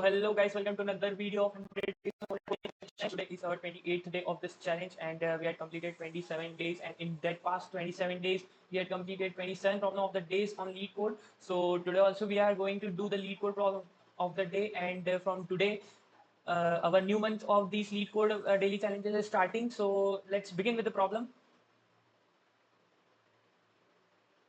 hello guys, welcome to another video of 100 days. Today is our 28th day of this challenge, and we had completed 27 days, and in that past 27 days we had completed 27 problem of the days on lead code. So today also we are going to do the lead code problem of the day, and from today our new month of these lead code daily challenges is starting. So let's begin with the problem.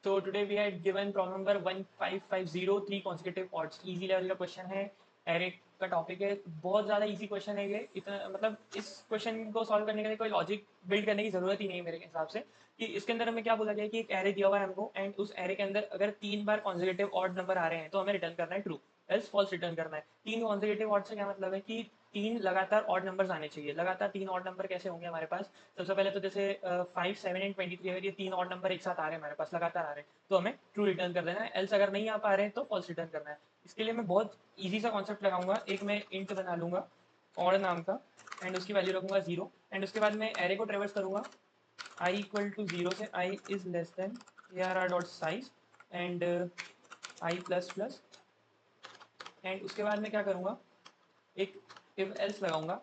So today we had given problem number 1550, 3 consecutive odds. Easy level का question है, array का topic है, बहुत ज़्यादा easy question है ये। इतना मतलब इस क्वेश्चन को सॉल्व करने के लिए कोई लॉजिक बिल्ड करने की ज़रूरत ही नहीं है मेरे हिसाब से। कि इसके अंदर हमें क्या बोला गया है कि एक एरे दिया हुआ है हमको, एंड उस एरे के अंदर अगर 3 बार कॉन्जिक्यूटिव ऑड नंबर आ रहे हैं तो हमें रिटर्न करना है ट्रू, एल्स फॉल्स रिटर्न करना है। 3 कॉन्जिक्यूटिव ऑड से क्या मतलब है कि 3 लगातार ऑड नंबर्स आने चाहिए। लगातार 3 ऑड नंबर कैसे होंगे हमारे पास? सबसे पहले तो जैसे 5, 7 एंड 23 अगर ये 3 ऑड नंबर एक साथ आ रहे हैं हमारे पास, लगातार आ रहे हैं, तो हमें ट्रू रिटर्न कर देना है। एल्स अगर नहीं आ पा रहे हैं तो फॉल्स रिटर्न करना है। इसके लिए मैं बहुत ईजी सा कॉन्सेप्ट लगाऊंगा। एक मैं इंट बना लूंगा ऑड नाम का, एंड उसकी वैल्यू रखूंगा 0, एंड उसके बाद मैं एरे को ट्रेवर्स करूंगा i इक्वल टू 0 से i is less than arr dot size and i plus plus, and उसके बाद मैं क्या करूंगा, एक इफ एल्स लगाऊंगा।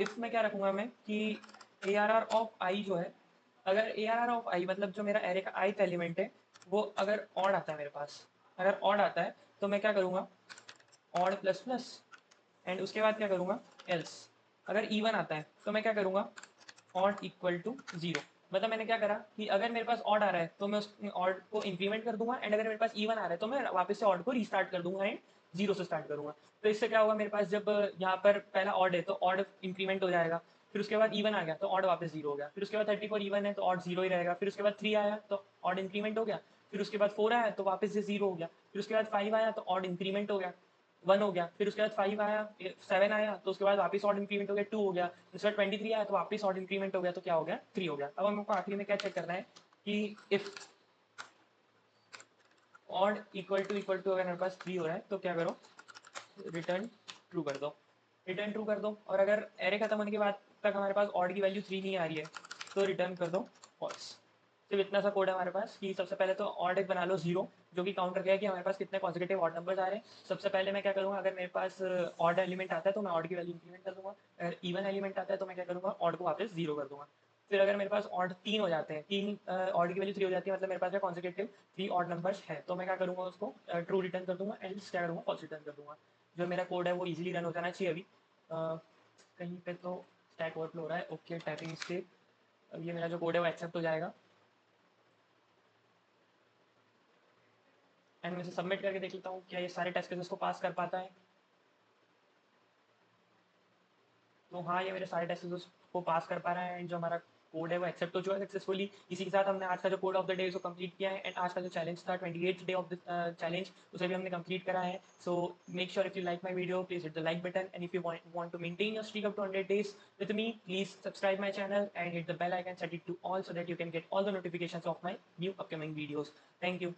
इफ में क्या रखूंगा मैं कि ए आर आर ऑफ आई जो है, अगर ए आर आर ऑफ आई मतलब जो मेरा एरे का ith एलिमेंट है वो अगर ऑड आता है मेरे पास, अगर ऑड आता है तो मैं क्या करूंगा, ऑड प्लस प्लस, एंड उसके बाद क्या करूंगा, एल्स। अगर इवन आता है तो मैं क्या करूंगा, ऑड इक्वल टू 0। मतलब मैंने क्या करा कि अगर मेरे पास ऑड आ रहा है तो मैं उस ऑड को इंक्रीमेंट कर दूंगा, एंड अगर मेरे पास इवन आ रहा है तो मैं वापस से ऑड को रीस्टार्ट कर दूंगा एंड 0 से स्टार्ट करूंगा। तो इससे क्या होगा, मेरे पास जब यहाँ पर पहला ऑड है तो ऑड इंक्रीमेंट हो जाएगा, फिर उसके बाद इवन आ गया तो ऑड वापस 0 हो गया, फिर उसके बाद 34 इवन है तो ऑड 0 ही रहेगा, फिर उसके बाद 3 आया तो ऑड इंक्रीमेंट हो गया, फिर उसके बाद 4 आया तो वापस से 0 हो गया, फिर उसके बाद 5 आया तो ऑड इंक्रीमेंट हो गया, 1 हो गया, फिर उसके बाद 5 आया, 7 आया तो उसके बाद वापस ऑड इंक्रीमेंट हो गया, 2 हो गया, उसके बाद 23 आया तो वापस ऑड इंक्रीमेंट हो गया, तो क्या हो गया, 3 हो गया। अब हमको आखिरी में क्या चेक करना है कि इफ ऑड इक्वल टू अगर मेरे पास 3 हो रहा है तो क्या करो, रिटर्न ट्रू कर दो, रिटर्न ट्रू कर दो। और अगर एरे खत्म होने के बाद तक हमारे पास ऑड की वैल्यू 3 नहीं आ रही है तो रिटर्न कर दो फॉल्स। सिर्फ इतना सा कोड है हमारे पास कि सबसे पहले तो ऑड एक बना लो 0, जो कि काउंट रखेगा कि हमारे पास कितने कॉन्जिक्यूटिव ऑड नंबर्स आ रहे हैं। सबसे पहले मैं क्या करूँगा, अगर मेरे पास ऑड एलिमेंट आता है तो मैं ऑड की वैल्यू इंक्रीमेंट कर दूंगा, अगर इवन एलिमेंट आता है तो मैं क्या करूँगा, ऑड को वापस 0 कर दूंगा। फिर अगर मेरे पास ऑड 3 हो जाते हैं, 3 ऑड की वैल्यू 3 हो जाती है, मतलब मेरे पास कॉन्जिक्यूटिव 3 ऑड नंबर्स है, तो मैं क्या करूँगा, उसको ट्रू रिटर्न कर दूंगा, एंड क्या करूँगा, फॉल्स रिटर्न कर दूंगा। जो मेरा कोड है वो इजीली रन हो जाना चाहिए। अभी कहीं पे तो स्टैक ओवरफ्लो हो रहा है, ओके टाइपिंग मिस्टेक। अब ये मेरा जो कोड है वो एक्सेप्ट हो जाएगा, एंड मैं इसे सबमिट करके देख लेता हूँ क्या ये सारे टेस्ट केसेस को पास कर पाता है। तो हाँ, ये मेरे सारे टेस्ट केसेस को पास कर पा रहा है, एंड जो हमारा कोड है वो एक्सेप्ट हो चुका है सक्सेसफुली। इसी के साथ हमने आज का जो कोड ऑफ द डे को कंप्लीट किया है, एंड आज का जो चैलेंज था 28th day of the challenge, उसे भी हमने कंप्लीट करा है। So make sure if you like my video please hit the like button, and if you want to maintain your streak up to 100 days with me, please subscribe my channel and hit the bell icon, set it to all so that you can get all the notifications of my new upcoming videos. Thank you.